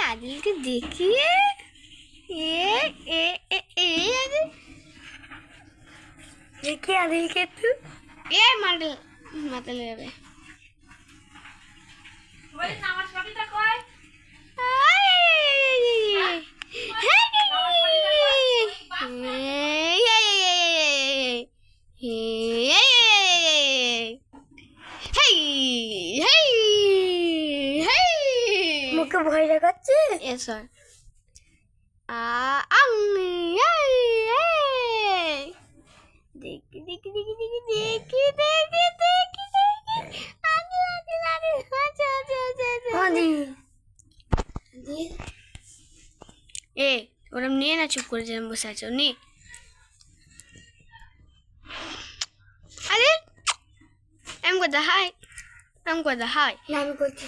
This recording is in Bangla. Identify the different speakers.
Speaker 1: আদিলকে দেখিয়ে
Speaker 2: দেখি আদিলকে একটু
Speaker 1: মাথা লেগে
Speaker 2: মুখে ভয় দেখাচ্ছে।
Speaker 1: স্যার দেখি দেখি দেখি দেখি দেখি দেখি দেখি এ ওরম নিয়ে না, চুপ করে যেরকম বসে আছো নি। আরে এম করতে হাই, এম করতে হাই
Speaker 2: আমি করছি।